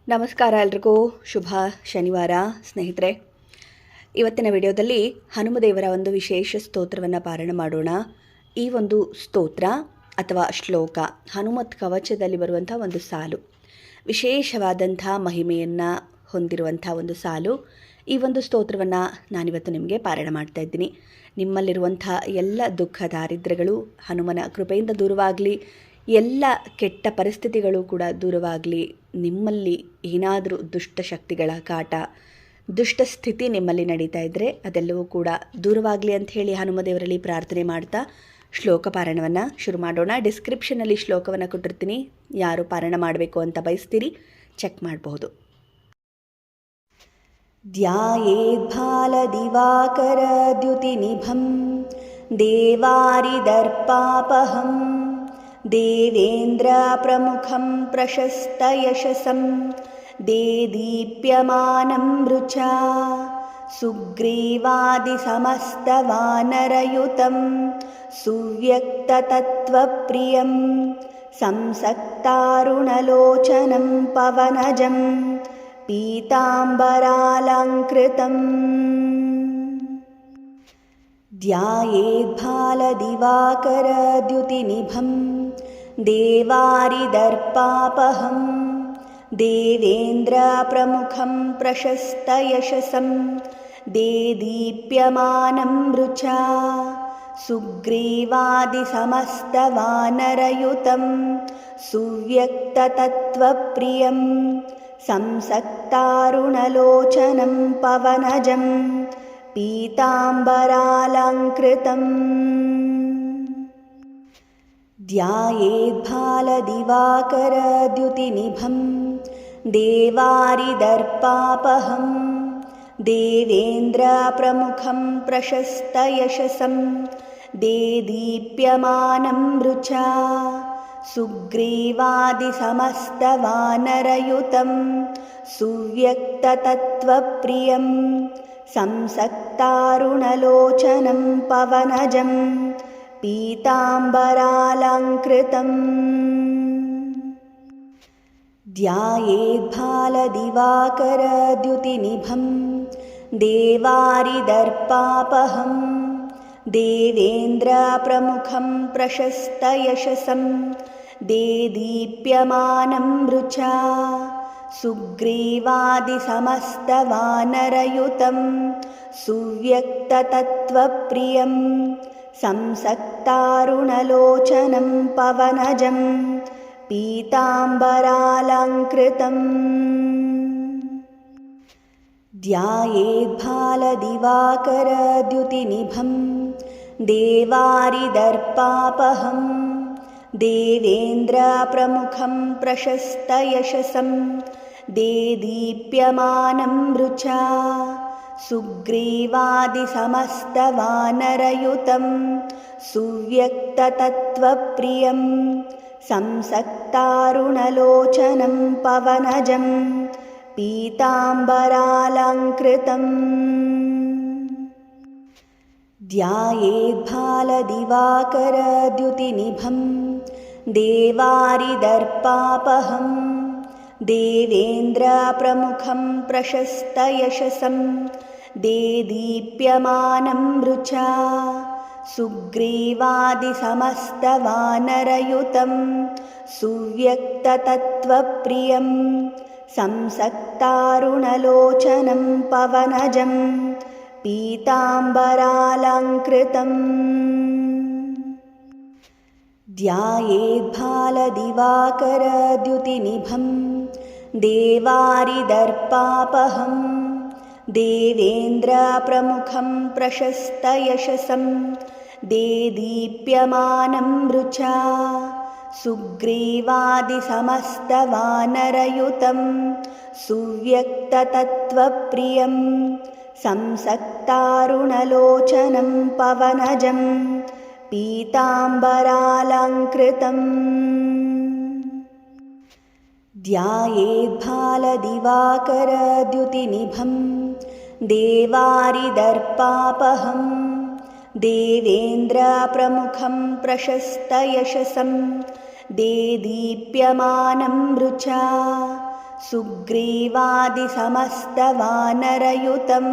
ನಮಸ್ಕಾರ ಎಲ್ರಿಗೂ ಶುಭ ಶನಿವಾರ ಸ್ನೇಹಿತರೆ. ಇವತ್ತಿನ ವಿಡಿಯೋದಲ್ಲಿ ಹನುಮದೇವರ ಒಂದು ವಿಶೇಷ ಸ್ತೋತ್ರವನ್ನು ಪಾರಾಯಣ ಮಾಡೋಣ. ಈ ಒಂದು ಸ್ತೋತ್ರ ಅಥವಾ ಶ್ಲೋಕ ಹನುಮತ್ ಕವಚದಲ್ಲಿ ಬರುವಂಥ ಒಂದು ಸಾಲು, ವಿಶೇಷವಾದಂಥ ಮಹಿಮೆಯನ್ನು ಹೊಂದಿರುವಂಥ ಒಂದು ಸಾಲು. ಈ ಒಂದು ಸ್ತೋತ್ರವನ್ನು ನಾನಿವತ್ತು ನಿಮಗೆ ಪಾರಾಯಣ ಮಾಡ್ತಾ ಇದ್ದೀನಿ. ನಿಮ್ಮಲ್ಲಿರುವಂಥ ಎಲ್ಲ ದುಃಖ ದಾರಿದ್ರ್ಯಗಳು ಹನುಮನ ಕೃಪೆಯಿಂದ ದೂರವಾಗಲಿ, ಎಲ್ಲ ಕೆಟ್ಟ ಪರಿಸ್ಥಿತಿಗಳು ಕೂಡ ದೂರವಾಗಲಿ. ನಿಮ್ಮಲ್ಲಿ ಏನಾದರೂ ದುಷ್ಟಶಕ್ತಿಗಳ ಕಾಟ, ದುಷ್ಟ ಸ್ಥಿತಿ ನಿಮ್ಮಲ್ಲಿ ನಡೀತಾ ಇದ್ದರೆ ಅದೆಲ್ಲವೂ ಕೂಡ ದೂರವಾಗಲಿ ಅಂಥೇಳಿ ಹನುಮದೇವರಲ್ಲಿ ಪ್ರಾರ್ಥನೆ ಮಾಡ್ತಾ ಶ್ಲೋಕ ಪಾರಾಯಣವನ್ನು ಶುರು ಮಾಡೋಣ. ಡಿಸ್ಕ್ರಿಪ್ಷನಲ್ಲಿ ಶ್ಲೋಕವನ್ನು ಕೊಟ್ಟಿರ್ತೀನಿ, ಯಾರು ಪಾರಾಯಣ ಮಾಡಬೇಕು ಅಂತ ಬಯಸ್ತೀರಿ ಚೆಕ್ ಮಾಡಬಹುದು. ಧ್ಯಾಯೇದ್ಭಾಲದಿವಾಕರ ದ್ಯುತಿನಿಭಂ ದೇವಾರಿದರ್ಪಾಪಹಂ ದೇವೇಂದ್ರ ಪ್ರಮುಖಂ ಪ್ರಶಸ್ತಯಶಸಂ ದೇದೀಪ್ಯಮಾನಂ ರುಚಾ ಸುಗ್ರೀವಾದಿಸಮಸ್ತವಾನರಯುತಂ ಸುವ್ಯಕ್ತತತ್ವಪ್ರಿಯಂ ಸಂಸಕ್ತಾರುಣಲೋಚನಂ ಪವನಜಂ ಪೀತಾಂಬರಾಲಂಕೃತಂ ಧ್ಯಾಯೇದ್ಭಾಲದಿವಾಕರದ್ಯುತಿನಿಭಂ ದೇವಾರಿದರ್ಪಾಪಹಂ ದೇವೇಂದ್ರಪ್ರಮುಖಂ ಪ್ರಶಸ್ತಯಶಸಂ ದೇದೀಪ್ಯಮಾನಂ ರುಚಾ ಸುಗ್ರೀವಾದಿಸಮಸ್ತವಾನರಯುತಂ ಸುವ್ಯಕ್ತತತ್ವಪ್ರಿಯಂ ಸಂಸಕ್ತಾರುಣಲೋಚನಂ ಪವನಜಂ ಪೀತಾಂಬರಾಲಂಕೃತಂ ಧ್ಯಾಯೇದ್ಭಾಲದಿವಾಕರದ್ಯುತಿನಿಭಂ ದೇವಾರಿದರ್ಪಾಪಹಂ ದೇವೇಂದ್ರಪ್ರಮುಖಂ ಪ್ರಶಸ್ತಯಶಸಂ ದೇದೀಪ್ಯಮಾನಂ ರುಚಾ ಸುಗ್ರೀವಾದಿಸಮಸ್ತವಾನರಯುತಂ ಸುವ್ಯಕ್ತತತ್ವಪ್ರಿಯಂ ಸಂಸಕ್ತಾರುಣಲೋಚನಂ ಪವನಜಂ ಪೀತಾಂಬರಾಲಂಕೃತಂ ಧ್ಯಾಯೇದ್ಭಾಲದಿವಾಕರದ್ಯುತಿನಿಭಂ ದೇವಾರಿದರ್ಪಾಪಹಂ ದೇವೇಂದ್ರಪ್ರಮುಖಂ ಪ್ರಶಸ್ತಯಶಸಂ ದೇದೀಪ್ಯಮಾನಂ ರುಚಾ ಸುಗ್ರೀವಾದಿಸಮಸ್ತವಾನರಯುತಂ ಸುವ್ಯಕ್ತತತ್ವಪ್ರಿಯಂ ಸಂಸಕ್ತಾರುಣಲೋಚನಂ ಪವನಜಂ ಪೀತಾಂಬರಾಲಂಕೃತಂ ಧ್ಯಾಯೇದ್ಭಾಲದಿವಾಕರದ್ಯುತಿನಿಭಂ ದೇವಾರಿದರ್ಪಾಪಹಂ ದೇವೇಂದ್ರಪ್ರಮುಖಂ ಪ್ರಶಸ್ತಯಶಸಂ ದೇದೀಪ್ಯಮಾನಂ ರುಚಾ ಸುಗ್ರೀವಾದಿಸಮಸ್ತವಾನರಯುತಂ ಸುವ್ಯಕ್ತತತ್ವಪ್ರಿಯಂ ಸಂಸಕ್ತಾರುಣಲೋಚನಂ ಪವನಜಂ ಪೀತಾಂಬರಾಲಂಕೃತಂ ಧ್ಯಾಯೇದ್ಭಾಲದಿವಾಕರದ್ಯುತಿನಿಭಂ ದೇವಾರಿದರ್ಪಾಪಹಂ ದೇವೇಂದ್ರಪ್ರಮುಖಂ ಪ್ರಶಸ್ತಯಶಸಂ ದೇದೀಪ್ಯಮಾನಂ ರುಚಾ ಸುಗ್ರೀವಾದಿಸಮಸ್ತವಾನರಯುತಂ ಸುವ್ಯಕ್ತತತ್ವಪ್ರಿಯಂ ಸಂಸಕ್ತಾರುಣಲೋಚನಂ ಪವನಜಂ ಪೀತಾಂಬರಾಲಂಕೃತಂ ಧ್ಯಾಯೇದ್ಭಾಲದಿವಾಕರದ್ಯುತಿನಿಭಂ ದೇವಾರಿದರ್ಪಾಪಹಂ ದೇವೇಂದ್ರಪ್ರಮುಖಂ ಪ್ರಶಸ್ತಯಶಸಂ ದೇದೀಪ್ಯಮಾನಂ ರುಚಾ ಸುಗ್ರೀವಾದಿಸಮಸ್ತವಾನರಯುತಂ ಸುವ್ಯಕ್ತತತ್ವಪ್ರಿಯಂ ಸಂಸಕ್ತಾರುಣಲೋಚನಂ ಪವನಜಂ ಪೀತಾಂಬರಾಲಂಕೃತಂ ಧ್ಯಾಯೇದ್ಭಾಲದಿವಾಕರದ್ಯುತಿನಿಭಂ ದೇವಾರಿದರ್ಪಾಪಹಂ ದೇವೇಂದ್ರಪ್ರಮುಖಂ ಪ್ರಶಸ್ತಯಶಸಂ ದೇದೀಪ್ಯಮಾನಂ ರುಚಾ सुग्रीवादिसमस्तवानरयुतं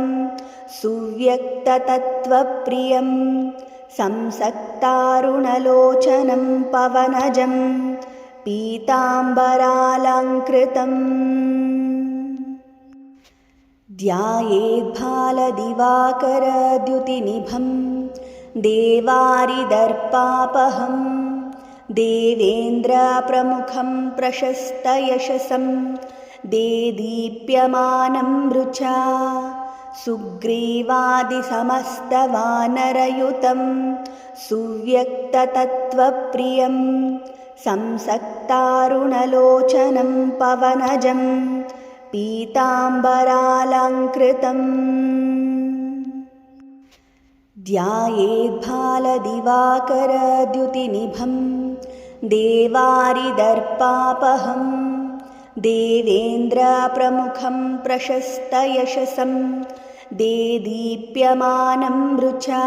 सुव्यक्ततत्त्वप्रियं संसक्तारुणलोचनं पवनजं पीताम्बरालङ्कृतम् ध्यायेद्भालदिवाकरद्युतिनिभं देवारिदर्पापहं देवेन्द्रप्रमुखं प्रशस्तयशसं देदीप्यमानं रुचा सुग्रीवादिसमस्तवानरयुतं सुव्यक्ततत्त्वप्रियं संसक्तारुणलोचनं पवनजं पीताम्बरालङ्कृतम् ध्यायेद्भालदिवाकरद्युतिनिभं देवारिदर्पापहं देवेन्द्रप्रमुखं प्रशस्तयशसं देदीप्यमानं रुचा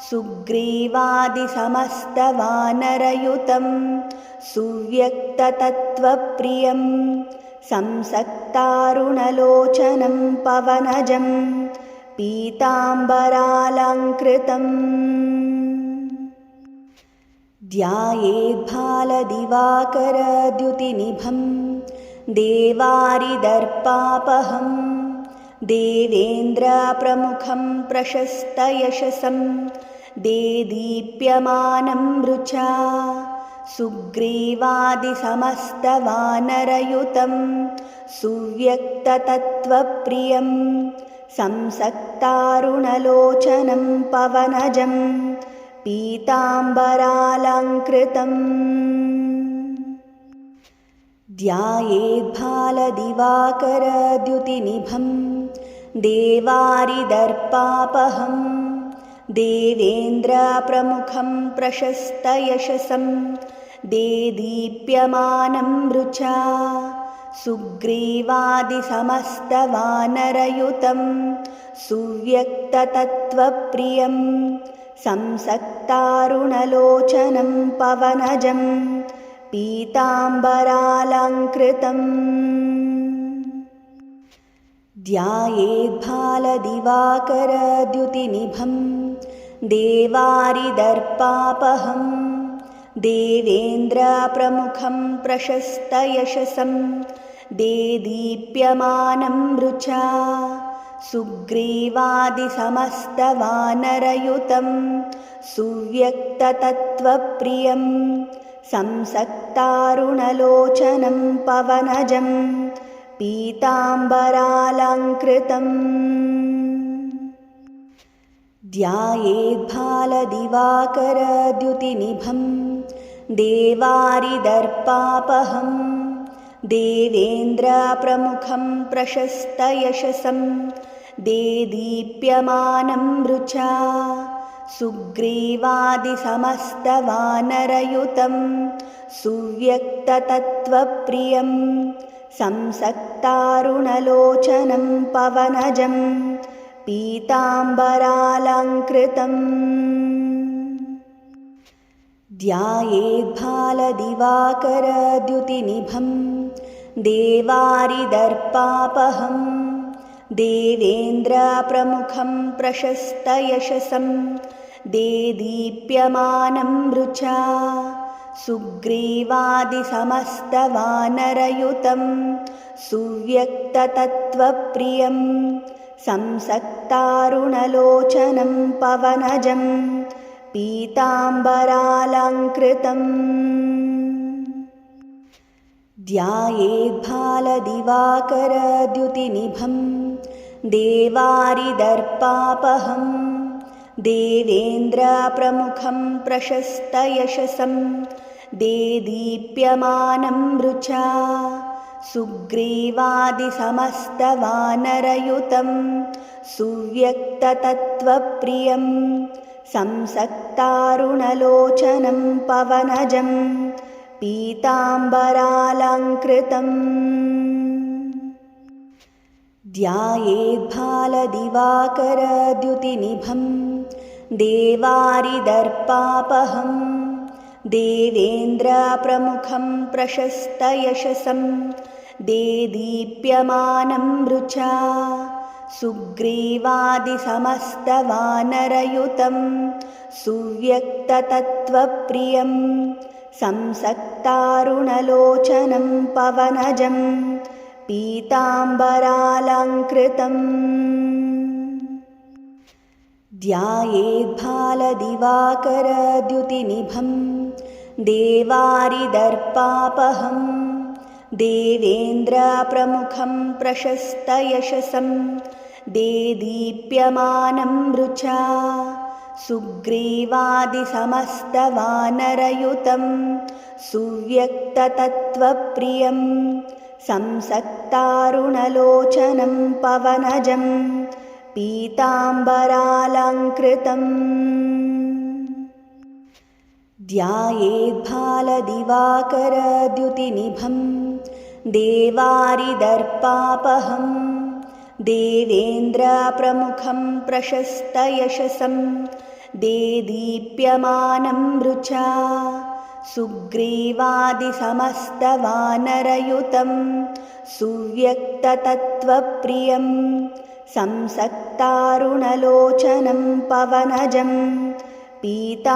सुग्रीवादिसमस्तवानरयुतं सुव्यक्ततत्त्वप्रियं संसक्तारुणलोचनं पवनजं पीताम्बरालङ्कृतम् ध्यायेद्भालदिवाकरद्युतिनिभं देवारिदर्पापहं देवेन्द्रप्रमुखं प्रशस्तयशसं देदीप्यमानं रुचा सुग्रीवादिसमस्तवानरयुतं सुव्यक्ततत्त्वप्रियं संसक्तारुणलोचनं पवनजं पीताम्बरालङ्कृतम् ध्यायेद्भालदिवाकरद्युतिनिभं देवारिदर्पापहं देवेन्द्रप्रमुखं प्रशस्तयशसं देदीप्यमानं रुचा सुग्रीवादिसमस्तवानरयुतं सुव्यक्ततत्त्वप्रियं संसक्तारुणलोचनं पवनजं पीताम्बरालङ्कृतम् ध्यायेद्भालदिवाकरद्युतिनिभं देवारिदर्पापहं देवेन्द्रप्रमुखं प्रशस्तयशसं देदीप्यमानं रुचा सुग्रीवादिसमस्तवानरयुतं सुव्यक्ततत्त्वप्रियं संसक्तारुणलोचनं पवनजं पीताम्बरालङ्कृतम् ध्यायेद्भालदिवाकरद्युतिनिभं देवारिदर्पापहं देवेन्द्रप्रमुखं प्रशस्तयशसं देदीप्यमानं रुचा सुग्रीवादिसमस्तवानरयुतं सुव्यक्ततत्त्वप्रियं संसक्तारुणलोचनं पवनजं पीताम्बरालङ्कृतम् ध्यायेद्भालदिवाकरद्युतिनिभं देवारिदर्पापहं देवेन्द्रप्रमुखं प्रशस्तयशसं देदीप्यमानं रुचा सुग्रीवादिसमस्तवानरयुतं सुव्यक्ततत्त्वप्रियं संसक्तारुणलोचनं पवनजं पीताम्बरालङ्कृतम् ध्यायेद्भालदिवाकरद्युतिनिभं देवारिदर्पापहं देवेन्द्रप्रमुखं प्रशस्तयशसं देदीप्यमानं रुचा सुग्रीवादिसमस्तवानरयुतं सुव्यक्ततत्त्वप्रियं संसक्तारुणलोचनं पवनजं पीताम्बरालङ्कृतम् ध्यायेद्भालदिवाकरद्युतिनिभं देवारिदर्पापहं देवेन्द्रप्रमुखं प्रशस्तयशसं देदीप्यमानं वृचा सुग्रीवादिसमस्तवानरयुतं सुव्यक्ततत्त्वप्रियं संसक्तारुणलोचनं पवनजं पीताम्बरालङ्कृतम् ध्यायेद्भालदिवाकरद्युतिनिभं देवारिदर्पापहं देवेन्द्रप्रमुखं प्रशस्तयशसं देदीप्यमानं वृचा सुग्रीवादिसमस्तवानरयुतं सुव्यक्ततत्त्वप्रियं संसक्तारुणलोचनं पवनजं पीताम्बरालङ्कृतम् ध्यायेद्भालदिवाकरद्युतिनिभं देवारिदर्पापहं देवेन्द्रप्रमुखं प्रशस्तयशसं देदीप्यमानं वृचा सुग्रीवादिसमस्तवानरयुतं सुव्यक्ततत्त्वप्रियं संसक्तारुणलोचनं पवनजं पीताम्बरालङ्कृतम्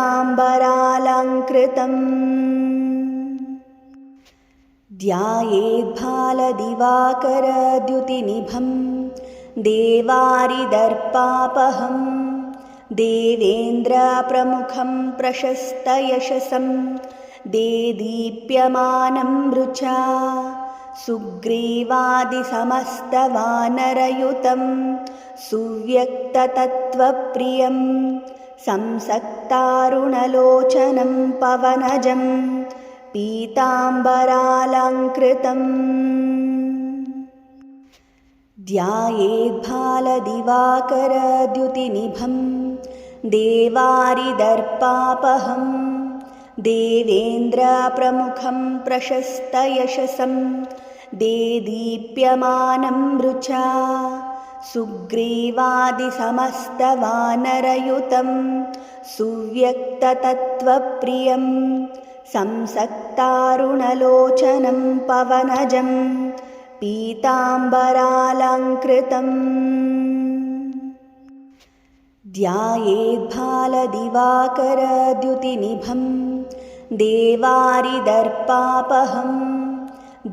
ध्यायेद्भालदिवाकरद्युतिनिभं देवारिदर्पापहं देवेन्द्रप्रमुखं प्रशस्तयशसं देदीप्यमानं वृचा सुग्रीवादिसमस्तवानरयुतं सुव्यक्ततत्त्वप्रियं संसक्तारुणलोचनं पवनजं पीताम्बरालङ्कृतम् ध्यायेद्भालदिवाकरद्युतिनिभं देवारिदर्पापहं देवेन्द्रप्रमुखं प्रशस्तयशसं देदीप्यमानं वृचा सुग्रीवादिसमस्तवानरयुतं सुव्यक्ततत्त्वप्रियं संसक्तारुणलोचनं पवनजं पीताम्बरालङ्कृतम् ध्यायेद्भालदिवाकरद्युतिनिभं देवारिदर्पापहं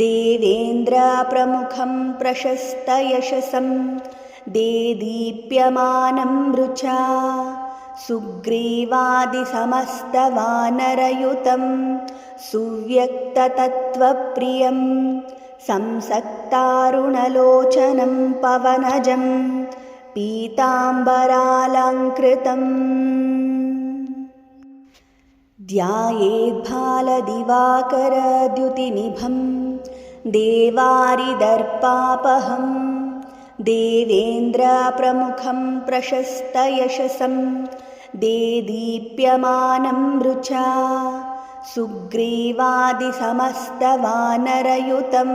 देवेन्द्रप्रमुखं प्रशस्तयशसं देदीप्यमानं वृचा सुग्रीवादिसमस्तवानरयुतं सुव्यक्ततत्त्वप्रियं संसक्तारुणलोचनं पवनजं पीताम्बरालङ्कृतम् ध्यायेद्भालदिवाकरद्युतिनिभं देवारिदर्पापहं देवेन्द्रप्रमुखं प्रशस्तयशसं देदीप्यमानं वृचा सुग्रीवादिसमस्तवानरयुतं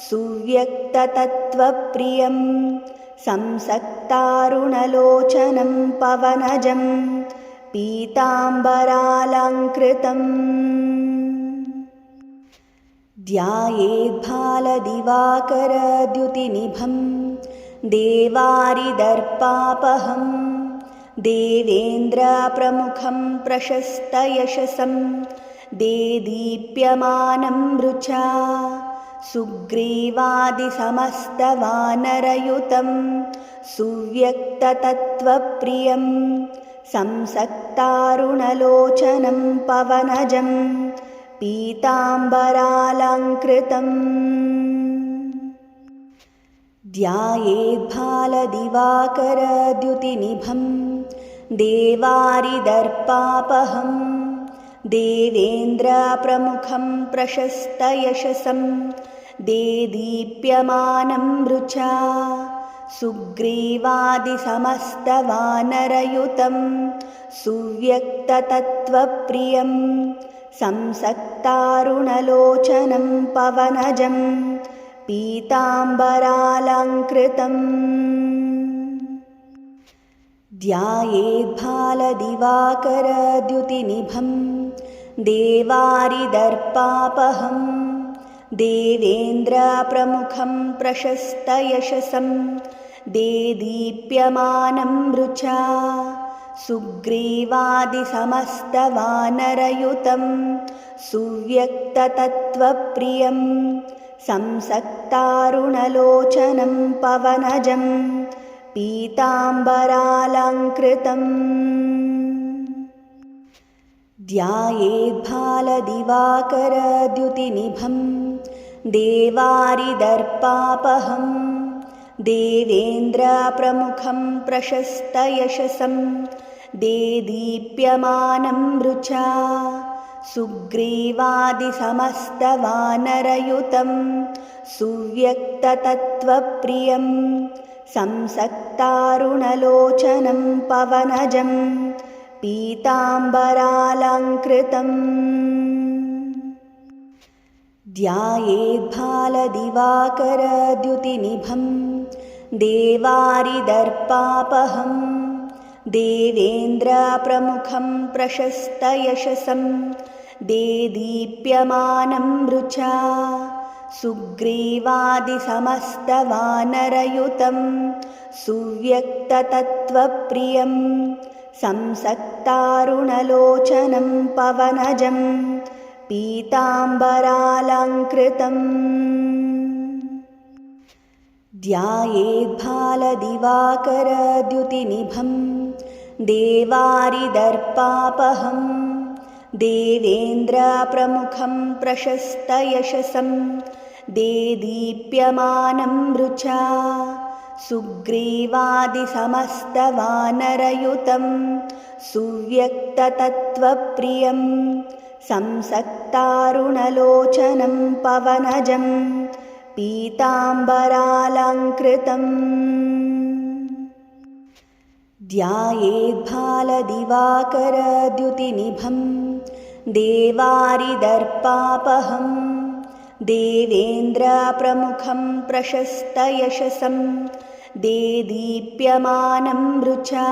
सुव्यक्ततत्त्वप्रियं संसक्तारुणलोचनं पवनजं पीताम्बरालङ्कृतम् ध्यायेद्भालदिवाकरद्युतिनिभं देवारिदर्पापहं देवेन्द्रप्रमुखं प्रशस्तयशसं देदीप्यमानं वृचा सुग्रीवादिसमस्तवानरयुतं सुव्यक्ततत्त्वप्रियं संसक्तारुणलोचनं पवनजं पीताम्बरालङ्कृतम् ध्यायेद्भालदिवाकरद्युतिनिभं देवारिदर्पापहं देवेन्द्रप्रमुखं प्रशस्तयशसं देदीप्यमानं वृचा सुग्रीवादिसमस्तवानरयुतं सुव्यक्ततत्त्वप्रियं संसक्तारुणलोचनं पवनजं पीताम्बरालङ्कृतम् ध्यायेद्भालदिवाकरद्युतिनिभं देवारिदर्पापहं देवेन्द्रप्रमुखं प्रशस्तयशसं देदीप्यमानं वृचा सुग्रीवादिसमस्तवानरयुतं सुव्यक्ततत्त्वप्रियं संसक्तारुणलोचनं पवनजं पीताम्बरालङ्कृतम् ध्यायेद्भालदिवाकरद्युतिनिभं देवारिदर्पापहं देवेन्द्रप्रमुखं प्रशस्तयशसं देदीप्यमानं वृचा सुग्रीवादिसमस्तवानरयुतं सुव्यक्ततत्त्वप्रियं संसक्तारुणलोचनं पवनजं पीताम्बरालङ्कृतम् ध्यायेद्भालदिवाकरद्युतिनिभं देवारिदर्पापहं देवेन्द्रप्रमुखं प्रशस्तयशसं देदीप्यमानं वृचा सुग्रीवादिसमस्तवानरयुतं सुव्यक्ततत्त्वप्रियं संसक्तारुणलोचनं पवनजं पीताम्बरालङ्कृतम् ध्यायेद्भालदिवाकरद्युतिनिभं देवारिदर्पापहं देवेन्द्रप्रमुखं प्रशस्तयशसं देदीप्यमानं वृचा सुग्रीवादिसमस्तवानरयुतं सुव्यक्ततत्त्वप्रियं संसक्तारुणलोचनं पवनजं पीताम्बरालङ्कृतम् ध्यायेद्भालदिवाकरद्युतिनिभं देवारिदर्पापहं देवेन्द्रप्रमुखं प्रशस्तयशसं देदीप्यमानं वृचा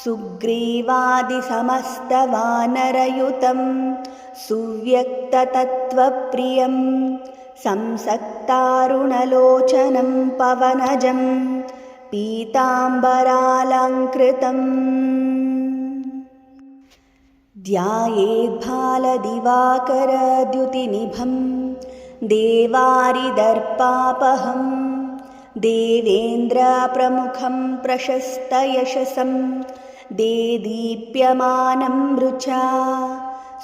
सुग्रीवादिसमस्तवानरयुतं सुव्यक्ततत्त्वप्रियं संसक्तारुणलोचनं पवनजं पीताम्बरालङ्कृतम् ध्यायेद्भालदिवाकरद्युतिनिभं देवारिदर्पापहं देवेन्द्रप्रमुखं प्रशस्तयशसं देदीप्यमानं वृचा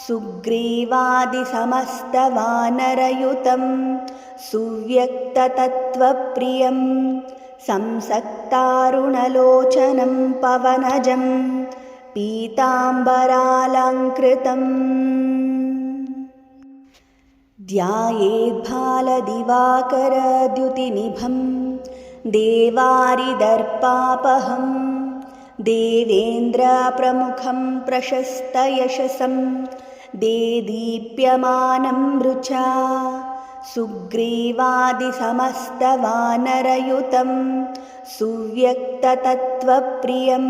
सुग्रीवादिसमस्तवानरयुतं सुव्यक्ततत्त्वप्रियं संसक्तारुणलोचनं पवनजं पीताम्बरालङ्कृतम् ध्यायेद्भालदिवाकरद्युतिनिभं देवारिदर्पापहं देवेन्द्रप्रमुखं प्रशस्तयशसं देदीप्यमानं वृचा सुग्रीवादिसमस्तवानरयुतं सुव्यक्ततत्त्वप्रियं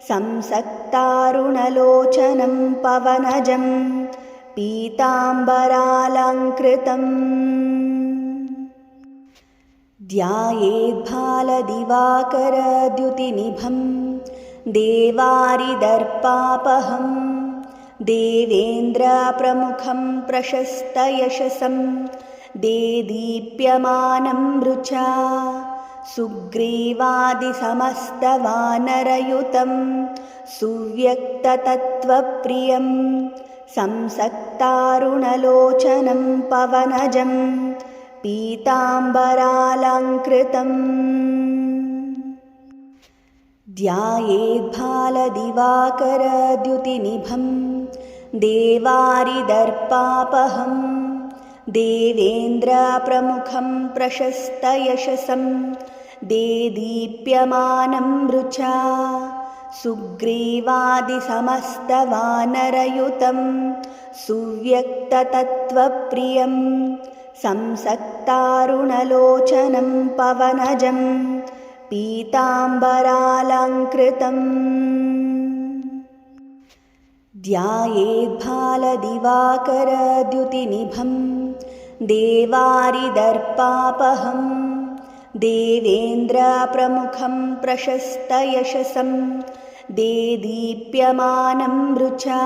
संसक्तारुणलोचनं पवनजं पीताम्बरालङ्कृतम् ध्यायेद्भालदिवाकरद्युतिनिभं देवारिदर्पापहं देवेन्द्रप्रमुखं प्रशस्तयशसं देदीप्यमानं वृचा सुग्रीवादिसमस्तवानरयुतं सुव्यक्ततत्त्वप्रियं संसक्तारुणलोचनं पवनजं पीताम्बरालङ्कृतम् ध्यायेद्भालदिवाकरद्युतिनिभं देवारिदर्पापहं देवेन्द्रप्रमुखं प्रशस्तयशसं देदीप्यमानं वृचा सुग्रीवादिसमस्तवानरयुतं सुव्यक्ततत्त्वप्रियं संसक्तारुणलोचनं पवनजं पीताम्बरालङ्कृतम् ध्यायेद्भालदिवाकरद्युतिनिभं देवारिदर्पापहं देवेन्द्रप्रमुखं प्रशस्तयशसं देदीप्यमानं रुचा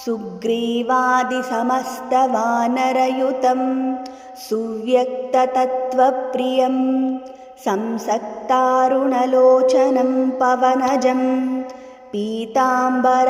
सुग्रीवादिसमस्तवानरयुतं सुव्यक्ततत्त्वप्रियं संसक्तारुणलोचनं पवनजं पीताम्बरालङ्कृतम्